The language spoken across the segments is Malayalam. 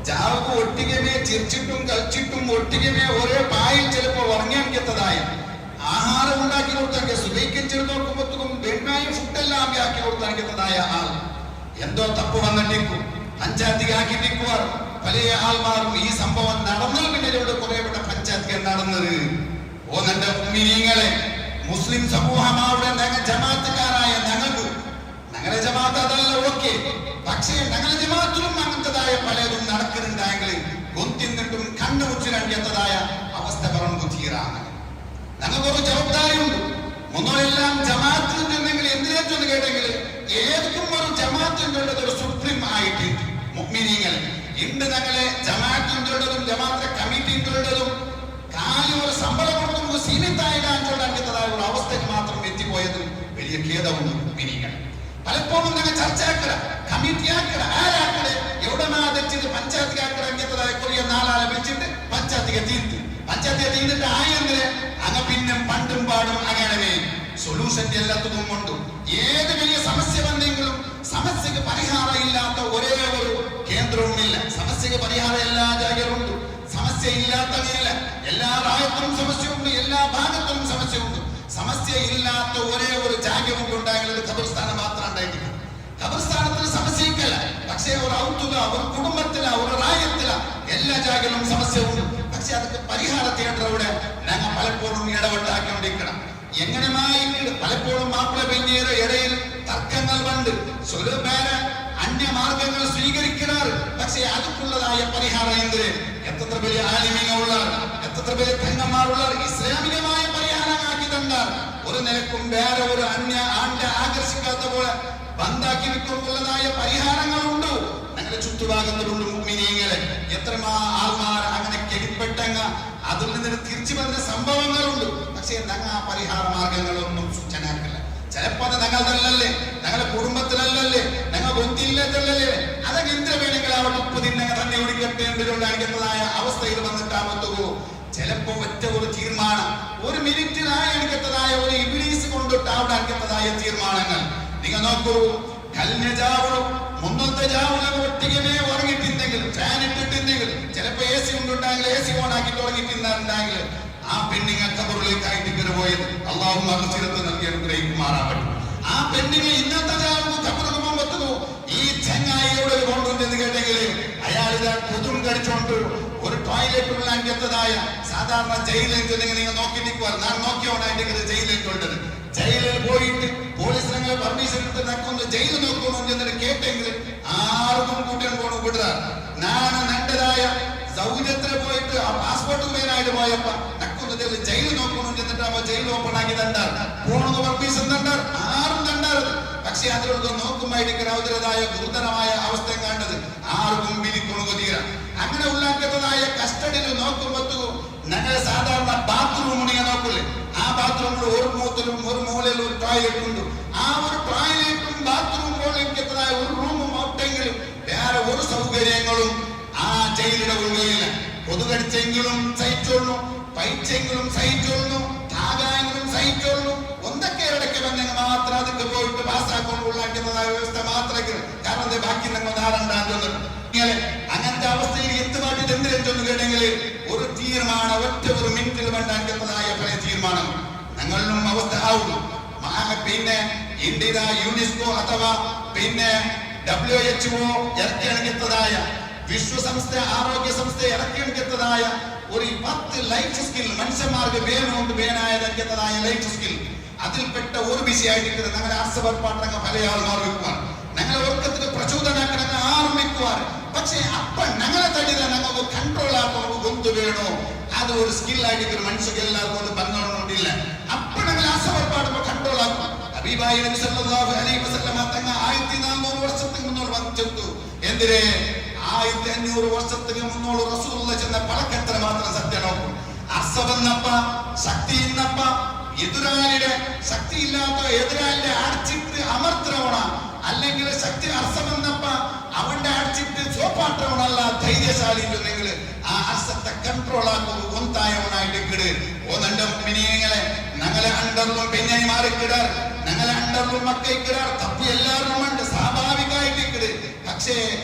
ജാവക്ക് ഒട്ടികമേ ചിരിച്ചിട്ടും കളിച്ചിട്ടും ഒട്ടികമേ ഒരേ പായിൽ ചിലപ്പോ ഉറങ്ങിയാക്കിയതായ ആഹാരം ഉണ്ടാക്കി കൊടുത്താക്കിയ സുബൈക്കിച്ചിട്ട് നോക്കുമ്പോഴത്തേക്കും വെണ്ണായും ഫുഡെല്ലാം ആക്കി കൊടുത്താക്കിയതായ ആൾ എന്തോ തപ്പ് വന്നിട്ടിരിക്കും പഞ്ചായത്തിക്ക് ആക്കിയിട്ടിരിക്കുവാർ പല ആൾമാരും ഈ സംഭവം നടന്നാൽ പിന്നിലൂടെ കുറേപ്പെട്ട പഞ്ചായത്ത് നടന്നത്. ഓ എന്റെ ഉമ്മിനീങ്ങളെ, മുസ്ലിം സമൂഹമാവിടെ ജമാഅത്തുകാരായ ഞങ്ങളുടെ ജമാഅത്ത് അതല്ല ഓക്കെ, പക്ഷേ ഞങ്ങളുടെ ജമാഅത്തിലും അങ്ങനത്തതായ പലതും നടക്കുന്നുണ്ടെങ്കിൽ ഗൊന്തിന്നിട്ടും കണ്ണുമുച്ചിരണ്ടിയതായ അവസ്ഥ പറഞ്ഞു തീരാണ്. ഞങ്ങൾക്കൊരു ജവാബ്ദാരിയുണ്ട്. മുന്നോരെല്ലാം ജമാഅത്തിൽ നിന്നെങ്കിൽ എന്തിനേറ്റൊന്ന് കേട്ടെങ്കിൽ ഏതൊക്കെ ഒരു ജമാഅത്തിൻ്റെത് ഒരു സുപ്രീം ആയിട്ട് മുഅ്മിനീങ്ങൾ ഇന്ന് ഞങ്ങളെ ജമാഅത്തിൻ്റെതും ജമാഅത്തെ കമ്മിറ്റിൻ്റെതും കാലി ഒരു ശമ്പളം കൊടുക്കുമ്പോൾ സീമിതായിട്ടാക്കിയതായ ഒരു അവസ്ഥയ്ക്ക് മാത്രം എത്തിപ്പോയതും വലിയ ഖേദമുണ്ട് മുഅ്മിനീങ്ങൾ. പലപ്പോഴും ഞങ്ങൾ ചർച്ചയാക്കട കമ്മിറ്റി ആക്കട ആരാക്കട എവിടെ തെറ്റിട്ട് പഞ്ചായത്തിലാക്കട അങ്ങനത്തതായ കുറേ നാലാളെ വിളിച്ചിട്ട് പഞ്ചായത്തിക്ക് തീർത്ത് പഞ്ചായത്തിയെ തീർന്നിട്ട് ആയെങ്കില് അങ്ങ് പിന്നെ പണ്ടും പാടും അങ്ങനെ സൊല്യൂഷന്റെ എല്ലാത്തും ഉണ്ട്. ഏത് വലിയ സമസ്യ വന്നെങ്കിലും സമസ്യക്ക് പരിഹാരം ഇല്ലാത്ത ഒരേ ഒരു കേന്ദ്രവുമില്ല. സമസ്യക്ക് പരിഹാരം എല്ലാ ജാഗറുണ്ട്, സമസ്യ ഇല്ലാത്തവയില്ല. എല്ലാ രാജ്യത്തിലും സമസ്യയുണ്ട്, എല്ലാ ഭാഗത്തിലും സമസ്യയുണ്ട്. സമസ്യ ഇല്ലാത്ത ഒരേ ഒരു ജാഗ്യവും ഉണ്ടായത് ഖബർസ്ഥാനം മാത്രം ഉണ്ടായിട്ടില്ല. ഖബർസ്ഥാനത്തിന് സമസ്യക്കല്ല, പക്ഷേ ഒരു ഔത്തുക ഒരു കുടുംബത്തില ഒരു രാജ്യത്തില എല്ലാ ജാഗയിലും സമസ്യ ഉണ്ട്. പക്ഷെ അതൊക്കെ പരിഹാരത്തിലൂടെ ഞങ്ങൾ പലപ്പോഴും ഇടപെട്ടാക്കിക്കൊണ്ടിരിക്കണം. എങ്ങനെയായി പലപ്പോഴും മാപ്പിള പെഞ്ഞേറെ ഇടയിൽ തർക്കങ്ങൾ കണ്ട് സ്വരൂപേരെ അന്യമാർഗങ്ങൾ സ്വീകരിക്കാറ്. പക്ഷേ അതുക്കുള്ളതായ പരിഹാരം എന്തിന് എത്ര വലിയ ആലിമ്യങ്ങളുള്ളവർ എത്ര വലിയ പെങ്ങന്മാരുള്ളവർ ഇസ്ലാമികമായ പരിഹാരമാക്കി തന്നാൽ ഒരു നിലക്കും വേറെ ഒരു ആണ്ടെ ആകർഷിക്കാത്ത പോലെ ബന്ധാക്കി വെക്കുള്ളതായ പരിഹാരങ്ങളുണ്ട്. ഞങ്ങളുടെ ചുറ്റുഭാഗത്തിലുണ്ട് മുഅ്മിനീങ്ങളെ. എത്രമാ ആൾമാർ അങ്ങനെ കെടിപ്പെട്ടങ്ങ അതിൽ നിന്ന് തിരിച്ചു വന്ന സംഭവങ്ങളുണ്ട്. പക്ഷേ ഞങ്ങൾ ആ പരിഹാര മാർഗങ്ങളൊന്നും സൂചനാക്കില്ല. ചിലപ്പോ അത് ഞങ്ങളതല്ലേ, ഞങ്ങളുടെ കുടുംബത്തിലല്ലേ, ഞങ്ങൾ ബുദ്ധിയില്ലതല്ലേ, അതൊക്കെ എന്തിനു വേണമെങ്കിൽ അവിടെ ഉപ്പ് തിന്നെ തന്നെ ഒടിക്കട്ടേണ്ടതായ അവസ്ഥയിൽ വന്നിട്ടാമത്തുകോ. ചിലപ്പോ ഒറ്റ ഒരു തീരുമാനം ഒരു മിനിറ്റിനായി എടുക്കത്തതായ ഒരു ഇബ്ലീസ് കൊണ്ടിട്ട് അവിടെ എടുക്കത്തതായ തീരുമാനങ്ങൾ നിങ്ങൾ നോക്കൂ. കല്ലിന് ചാവണം മുന്നത്തെ ചാവണം ഒട്ടികമേ ഉറങ്ങിട്ടിരുന്നെങ്കിൽ ഫാൻ ഇട്ടിട്ടുണ്ടെങ്കിൽ ചിലപ്പോ AC കൊണ്ടുണ്ടായെങ്കിൽ AC ഓൺ ആക്കി തുടങ്ങിയിട്ടുണ്ടെങ്കിൽ ആ പെണ്ണിങ്ങ ഖബറിലേക്കായിട്ട് ഇങ്ങനെ പോയത് അള്ളാഹു മഗ്ഫിറത്ത് നൽകി അനുഗ്രഹിക്കുമാറാവട്ടെ. ആ പെണ്ണിനെ ഇന്നത്തെ ഖബറിന് മുമ്പത്തുന്നു ഈ ചെങ്ങായിയോട് കൊണ്ടുവന്ന് കേട്ടെങ്കിൽ അയാൾ ഇതാ കുതും കടിച്ചോണ്ട് ഒരു ടോയ്ലറ്റ് ഉള്ളതായ സാധാരണ ജയിലിലേക്ക് നിങ്ങൾ നോക്കി നിൽക്കുവാൻ ഞാൻ നോക്കിയോണ്ടായിട്ട് ജയിലിലേക്ക് ജയിലിൽ പോയിട്ട് പോലീസ് ഞങ്ങളെ പെർമിഷൻ എടുത്ത് നക്കൊന്ന് ജയിൽ നോക്കണമെന്ന് കേട്ടെങ്കിൽ ആർക്കും കൂട്ടാൻ പോണു വിടുക. ഞാൻ നല്ലതായ സൗകര്യത്തിൽ പോയിട്ട് ആ പാസ്പോർട്ട് പേരായിട്ട് പോയപ്പോ നക്കൊന്ന് ജയിൽ നോക്കണം ചെന്നിട്ട് അപ്പൊ ജയിൽ ഓപ്പൺ ആക്കി തണ്ടാർ പോണെന്ന് പെർമിഷൻ തണ്ടാർ ആരും തണ്ടാറത്. പക്ഷെ അതിലൊക്കെ നോക്കുമ്പോഴേക്ക് അവതരതായ ഗുരുതരമായ അവസ്ഥ കണ്ടത് ആർക്കും വിരിക്കൊണു തീര അങ്ങനെ ഉള്ളാക്കത്തതായ കസ്റ്റഡിയിൽ നോക്കുമ്പോഴത്തേക്കും ഞങ്ങൾ സാധാരണ ബാത്റൂം ഉണ്ടെങ്കിൽ നോക്കില്ലേ, ആ ബാത്റൂമിൽ ഒരു മൂത്തിലും ഒരു മൂലയിൽ ഒരു ടോയ്ലറ്റ് ഉണ്ട്. ആ ഒരു ടോയ്ലറ്റും ബാത്റൂം പോലെത്തതായ ഒരു റൂമും ഔട്ടെങ്കിലും വേറെ ഒരു സൗകര്യങ്ങളും ആ ജയിലിന്റെ ഉള്ളിലില്ല. കൊതുകടിച്ചെങ്കിലും സഹിച്ചോളൂ, പൈച്ചെങ്കിലും സഹിച്ചോളൂ, താകായെങ്കിലും സഹിച്ചോളൂ. ഒന്നൊക്കെ ഇടയ്ക്ക് വന്നെങ്കിൽ മാത്രം അതൊക്കെ പോയിട്ട് പാസ്സാക്കൊണ്ട് ഉള്ളാക്കുന്നതായ വ്യവസ്ഥ മാത്രമേ. കാരണം ബാക്കി ഞങ്ങൾ ധാരണ അങ്ങനത്തെ അവസ്ഥയിൽ എത്തുമാറ്റി എന്തിനെന്ന് കേട്ടെങ്കിൽ ഒരു തീരുമാനം ഒറ്റ ഒരു മിനിറ്റിൽ വേണ്ടാക്കുന്നതായ പല തീരുമാനം ഞങ്ങളിലും അവസ്ഥ ആവുന്നു. പിന്നെ ഇന്ത്യ യുനെസ്കോ അഥവാ പിന്നെ WHO ഇറക്കിയെടുത്തതായ വിശ്വസംസ്ഥ ആരോഗ്യ സംസ്ഥ ഇറക്കിയെടുത്തതായ ഒരു 10 ലൈഫ് സ്കിൽ മനുഷ്യന്മാർക്ക് വേണമുണ്ട് വേനായതായ ലൈഫ് സ്കിൽ അതിൽപ്പെട്ട ഒരു വിഷയമായിട്ട് ഞങ്ങളുടെ ആസവർപ്പാട്ടങ്ങൾ പല ആൾമാർ വെക്കുവാൻ ഞങ്ങളെ വർക്കത്തിന് പ്രചോദനാക്കണങ്ങൾ ആറും വെക്കുവാൻ. പക്ഷേ അപ്പൊ ഞങ്ങളെ തടിത ഞങ്ങൾക്ക് കൺട്രോൾ ആക്കുമ്പോൾ ഗൊന്തു വേണോ അത് ഒരു സ്കില്ലായിട്ട് മനുഷ്യർക്ക് എല്ലാവർക്കും പറഞ്ഞോണ്ടില്ല. അപ്പൊ ഞങ്ങൾ ആസവർപ്പാടുമ്പോ കൺട്രോൾ ആക്കും. ഹബീബായ നബി സല്ലല്ലാഹു അലൈഹി വസല്ലം തങ്ങ 1400 വർഷത്തിന് മുന്നോട്ട് വന്നിട്ടു. എന്തിനെ 1500 വർഷത്തിന് മുന്നോട്ട് റസൂലുള്ളാഹി ചെന്ന പഴക്കത്ര മാത്രം സത്യം നോക്കും. അർസവന്നപ്പ ശക്തി ഇന്നപ്പ എതിരാളിയുടെ ശക്തിയില്ലാത്ത എതിരാളിയെ അടിച്ചിട്ട് അമർത്തണവണ അല്ലെങ്കിൽ ശക്തി അർസവന്നപ്പ അവന്റെ അടിച്ചിട്ട് സോപ്പാട്ടവണല്ല ധൈര്യശാലി നിങ്ങൾ ആ അർസത്തെ കൺട്രോൾ ആക്കുന്നത് ഒന്നായവനായിട്ട് കിട്. ഒന്നെ മിനിയങ്ങളെ ഞങ്ങളെ അണ്ടറിലും പെഞ്ഞായി മാറിക്കിടാർ ഞങ്ങളെ അണ്ടറിലും മക്കൈക്കിടാർ തപ്പി എല്ലാവരും ഉണ്ട്. സ്വാഭാവികമായിട്ട് കൈവിക്കട് പക്ഷേ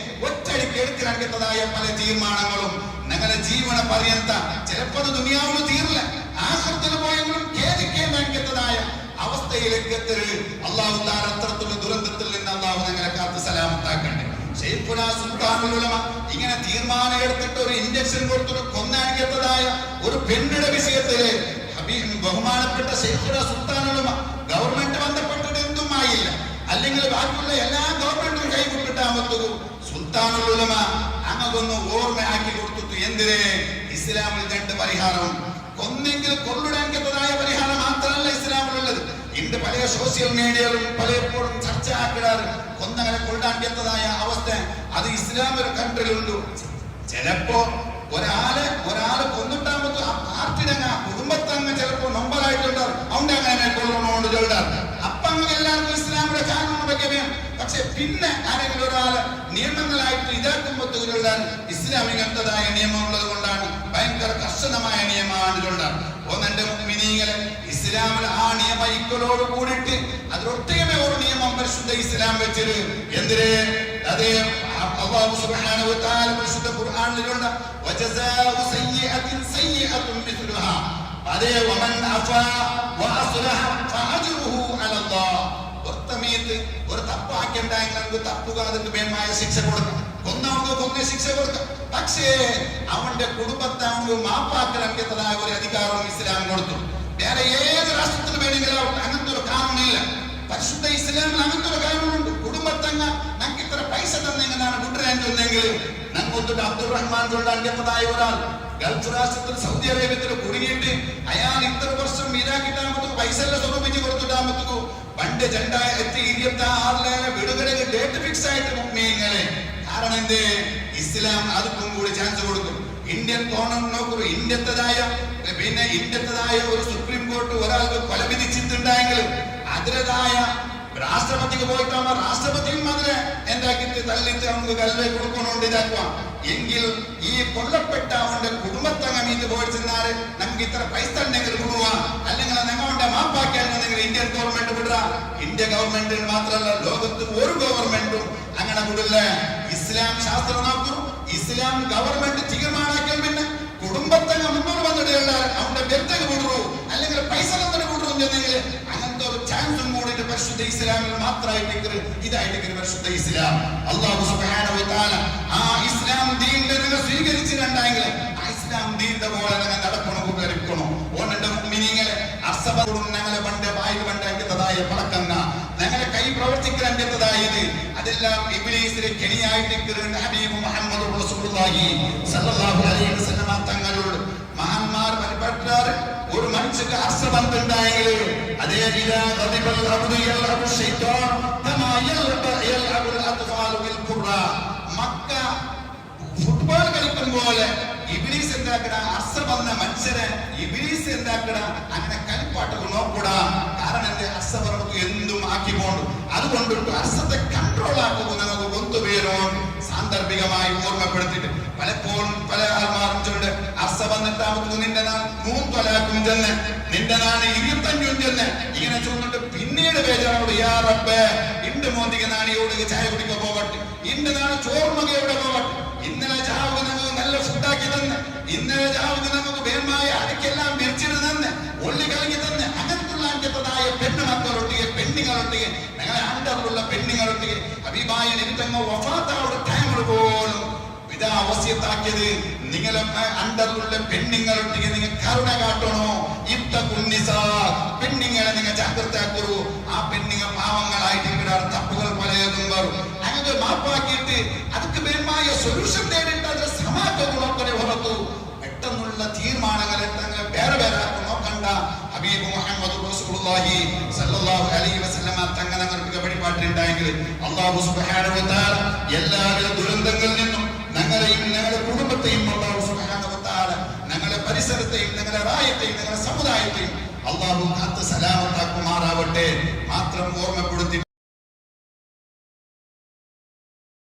ഒറ്റടിക്ക് എടുക്കാൻകത്തതായ പല തീരുമാനങ്ങളും ഞങ്ങളുടെ ജീവന പര്യന്ത ചിലപ്പോൾ ദുനിയാവിന് തീരില്ല ആഹൃത്തിന് പോയെങ്കിലും ഖേദിക്കേണ്ടതായ അവസ്ഥയിലേക്ക് എത്തരുത്. അള്ളാഹു താല അത്തരത്തിലുള്ള ദുരന്തത്തിൽ നിന്ന് അള്ളാഹു ഞങ്ങളെ കാത്ത് സലാമത്താക്കണ്ടേ. ശൈഖുനാ സുൽത്താനുൽ ഉലമ ഇങ്ങനെ തീരുമാനം എടുത്തിട്ട് ഒരു ഇഞ്ചക്ഷൻ കൊടുത്തിട്ട് കൊന്നാനിക്കത്തതായ ഒരു പെണ്ണിന്റെ വിഷയത്തില് ബഹുമാനപ്പെട്ട ശൈഖുനാ സുൽത്താനുൽ ഉലമ ഗവൺമെന്റ് ബന്ധപ്പെട്ടിട്ട് എന്തും ആയില്ല, അല്ലെങ്കിൽ ബാക്കിയുള്ള എല്ലാ ഗവൺമെന്റും കൈവിട്ടിട്ടാമത്തു സുൽത്താനുൽ ഉലമ അങ്ങൊന്ന് ഓർമ്മയാക്കി കൊടുത്തിട്ട് എന്തിനെ ഇസ്ലാമിൽ രണ്ട് പരിഹാരം ഒന്നെങ്കിൽ കൊള്ളിടാൻകത്തതായ പരിഹാരം മാത്രമല്ല ഇസ്ലാമിലുള്ളത്. ഇന്ന് പല സോഷ്യൽ മീഡിയയിലും പലപ്പോഴും ചർച്ച ആക്കിടാറ് കൊന്നങ്ങനെ കൊള്ളാൻകത്തതായ അവസ്ഥ അത് ഇസ്ലാമിന്റെ കൺട്രിയിലുണ്ട്. ചിലപ്പോ ഒരാള് കൊന്നിട്ടാകുമ്പോ ആ പാർട്ടിയുടെ കുടുംബത്തങ്ങ് ചിലപ്പോ നമ്പറായിട്ടുണ്ടാവും അവിടെ അങ്ങനെ കൊള്ളണോണ്ട് ചൊല്ലാറ്. അപ്പൊ അങ്ങനെ എല്ലാവർക്കും ഇസ്ലാമിന്റെ കാരണം വെക്കവേ. പക്ഷെ പിന്നെ ആരെങ്കിലും ഒരാള് നിയമങ്ങളായിട്ട് ഇതാക്കുമ്പോഴത്തേക്കുള്ള ഇസ്ലാമികത്തതായ നിയമം ഉള്ളത് കൊണ്ടാണ് ഭയങ്കര കർശനമായ നിയമമാണ് ചൊല്ലാറ്. ഒന്നെന്റെ മുഅ്മിനീങ്ങളെ ഇസ്ലാമിൽ ആ നിയമ ഇക്കലോട് കൂടിയിട്ട് അതിലൊട്ടേറെ ഒരു നിയമം പരിശുദ്ധ ഇസ്ലാം വെച്ചത് എന്തിന് അതേ അല്ലാഹു സുബ്ഹാനഹു വ തആല പരിശുദ്ധ ഖുർആനിലുള്ള വജസാഉ സയ്യിഅത്തിൻ സയ്യിഅത്തുൻ മിസ്ലുഹാ അതേ വമൻ അഫാ വഅസ്ലഹ ഫഅജ്റുഹു അലല്ലാഹ്. ഒരു തപ്പാക്കിണ്ടായെങ്കിൽ തപ്പുകാർക്ക് ഭേദമായ ശിക്ഷ കൊടുക്കാം, കൊന്നവർക്ക് കൊന്ന ശിക്ഷ കൊടുക്കാം. പക്ഷേ അവന്റെ കുടുംബത്തെ അവന് മാപ്പാക്കലങ്കത്തതായ ഒരു അധികാരം ഇസ്ലാം കൊടുത്തു. വേറെ ഏത് രാഷ്ട്രത്തിന് വേണമെങ്കിലും അങ്ങനത്തെ ഒരു കാരണമില്ല. പരിശുദ്ധ ഇസ്ലാമിൽ അങ്ങനത്തെ ഒരു കാരണമുണ്ട്. കുടുംബത്തങ്ങ ഞങ്ങൾക്ക് ഇത്ര പൈസ തന്നെങ്ങനെയാണ് കൊണ്ടുവരാൻ ചെന്നെങ്കിൽ ഞങ്ങൊത്തിട്ട് അബ്ദുൾ റഹ്മാൻ കൊണ്ടാങ്കത്തതായ ഒരാൾ ഗൾഫ് രാഷ്ട്രത്തിൽ സൗദി അറേബ്യത്തിൽ കുടുങ്ങിയിട്ട് അയാൾ ഇത്ര വർഷം ഇതാക്കിട്ടാകുമ്പോൾ പൈസ എല്ലാം സ്വരൂപിച്ച് കൊടുത്തിട്ടാകുമ്പോ പണ്ട് 2026 വിടുകടക്ക് ഡേറ്റ് ഫിക്സ് ആയിട്ട് മുഅ്മിനീങ്ങളെ. കാരണം എന്തേ ഇസ്ലാം അതുക്കും കൂടി ചാൻസ് കൊടുക്കും. ഇന്ത്യൻ ഗവൺമെന്റ് നോക്കൂ, ഇന്ത്യത്തതായ ഒരു സുപ്രീം കോർട്ട് ഒരാൾക്ക് കൊല വിധിച്ചിട്ടുണ്ടായെങ്കിൽ അതിൻ്റെതായ രാഷ്ട്രപതിക്ക് പോയിട്ടാകുമ്പോ രാഷ്ട്രപതിയും അതിനെ എന്താക്കിട്ട് തള്ളിട്ട് അവർക്ക് കല്ല് കൊടുക്കണോണ്ട് ഇതാക്കുക. എങ്കിൽ ഈ കൊല്ലപ്പെട്ട അവന്റെ കുടുംബത്തങ്ങ മീന്ന് പോയിച്ചെന്നാല് നമുക്ക് ഇത്ര പൈസ ഉണ്ടെങ്കിൽ വിടുക, അല്ലെങ്കിൽ ഞങ്ങളുടെ മാപ്പാക്കിയാണെങ്കിൽ ഇന്ത്യൻ ഗവൺമെന്റ് വിടുക. ഇന്ത്യ ഗവൺമെന്റ് മാത്രമല്ല, ലോകത്ത് ഒരു ഗവൺമെന്റും അങ്ങനെ വിടില്ല. ഇസ്ലാം ശാസ്ത്രം നോക്കൂ, ഇസ്ലാം ഗവൺമെന്റ് തീരുമാനാക്കിയാൽ പിന്നെ കുടുംബത്തങ്ങ മുന്നോട്ട് വന്നിടുകയുള്ള അവന്റെ ബെർത്തക വിടുന്നു, അല്ലെങ്കിൽ പൈസ തന്നെ വിടുന്നു എന്നെങ്കിൽ അങ്ങനത്തെ ഒരു ചാൻസും കൂടിയിട്ട് പരിശുദ്ധ ഇസ്ലാമിൽ മാത്രമായിട്ട് ഇതായിട്ട് പരിശുദ്ധ ഇസ്ലാം അല്ലാഹു സുബ്ഹാനഹു വ തആല ആ ഇസ്ലാം ദീനിനെ നിങ്ങൾ സ്വീകരിച്ചിട്ടുണ്ടെങ്കിൽ ആ ഇസ്ലാം ദീനിന്റെ പോലെ നിങ്ങൾ നടക്കണം, ഉപകരിക്കണം. ഓനെന്റെ മുഅ്മിനീങ്ങളെ അർസബും ഞങ്ങളെ പണ്ട് വായു പണ്ടാക്കിയതായ പടക്കങ്ങ ഞങ്ങളെ കൈ പ്രവർത്തിക്കാൻ്റെതായത് അതെല്ലാം ഇബ്ലീസിലെ കെണിയായിട്ട് ഹബീബ് മുഹമ്മദ് റസൂലുള്ളാഹി സ്വല്ലല്ലാഹു അലൈഹി വസല്ലം തങ്ങളോട് മഹാന്മാർ പരിപാടിക്കാർ ഒരു മനുഷ്യക്ക് അർസബന്ധുണ്ടായെങ്കിൽ അതേ മക്ക ഫുട്ബോൾ കളിക്കും പോലെ ഇബ്ലീസ് എന്താക്കട അർസബന്ധ മനുഷ്യരെ ഇബ്ലീസ് എന്താക്കട അങ്ങനെ കളിപ്പാട്ടുകൾ നോക്കൂടാ. കാരണം എന്റെ അർസബർക്ക് എന്തും ആക്കി പോകണം. അതുകൊണ്ടിട്ട് അർസത്തെ കൺട്രോൾ ആക്കുക നമുക്ക് കൊത്തുപേരോ സാന്ദർഭികമായി ഓർമ്മപ്പെടുത്തിയിട്ട് പലപ്പോഴും പല ആൾമാരും ചൊല്ല് അർസ വന്നിട്ടാമത്തു നിന്റെ നാൾ 3 തൊലാക്കും ചെന്ന് നിന്റെ നാണ് 25 ചെന്ന് ഇങ്ങനെ ചൊന്നിട്ട് പിന്നീട് ബേജാറോട് യാ റബ്ബേ ഇണ്ട് മോന്തിക നാണിയോട് ചായ കുടിക്കാൻ പോകട്ടെ, ഇന്ന് നാളെ ചോർമക എവിടെ പോകട്ടെ, ഇന്നലെ ചാവുക നമുക്ക് നല്ല ഫുഡാക്കി തന്നെ, ഇന്നലെ ചാവുക നമുക്ക് ഭേദമായ അടക്കെല്ലാം മെരിച്ചിട്ട് തന്നെ ഒള്ളി കലങ്ങി തന്നെ അങ്ങനത്തുള്ള അങ്കത്തതായ പെണ്ണ് മക്കളൊട്ടിಗೆ പെണ്ണുങ്ങളൊട്ടിಗೆ ഞങ്ങളെ അണ്ടറിലുള്ള പെണ്ണുങ്ങളൊട്ടിಗೆ ഹബീബായ നബിതങ്ങൾ വഫാത്താവുന്ന ടൈമിൽ പോലും ഇതാ വസിയത്താക്കിയത് നിങ്ങളെ അണ്ടറിലുള്ള പെണ്ണുങ്ങളൊട്ടിಗೆ നിങ്ങൾ കരുണ കാട്ടണോ. ഇത്തഖുന്നിസാ പെണ്ണുങ്ങളെ നിങ്ങൾ ജാഗ്രത ആക്കൂ. ആ പെണ്ണുങ്ങൾ പാവങ്ങളായിട്ട് തപ്പുകൾ പലതും വരും. അങ്ങനെ മാപ്പാക്കിയിട്ട് അതൊക്കെ ഭേദമായ സൊല്യൂഷൻ നേടിയിട്ട് അതിന്റെ സമാധാനങ്ങളൊക്കെ പുറത്തു പെട്ടെന്നുള്ള തീരുമാനങ്ങളെ തങ്ങൾ വേറെ വേറെ നോക്കണ്ട. ഹബീബ് മുഹമ്മദ് റസൂലുള്ളാഹി സ്വല്ലല്ലാഹു അലൈഹി വസല്ലം തങ്ങൾ ഞങ്ങൾക്ക് വഴിപാട്ടിലുണ്ടായെങ്കിൽ അല്ലാഹു സുബ്ഹാനഹു വ തആല എല്ലാവിധ ദുരന്തങ്ങളിൽ നിന്നും ഞങ്ങളെയും ഞങ്ങളുടെ കുടുംബത്തെയും അല്ലാഹു സുബ്ഹാനഹു വ തആല ഞങ്ങളുടെ പരിസരത്തെയും ഞങ്ങളുടെ റായത്തെയും ഞങ്ങളുടെ സമുദായത്തെയും അല്ലാഹു കാത്ത് സലാമത്താക്കുമാറാവട്ടെ. മാത്രം ഓർമ്മപ്പെടുത്തി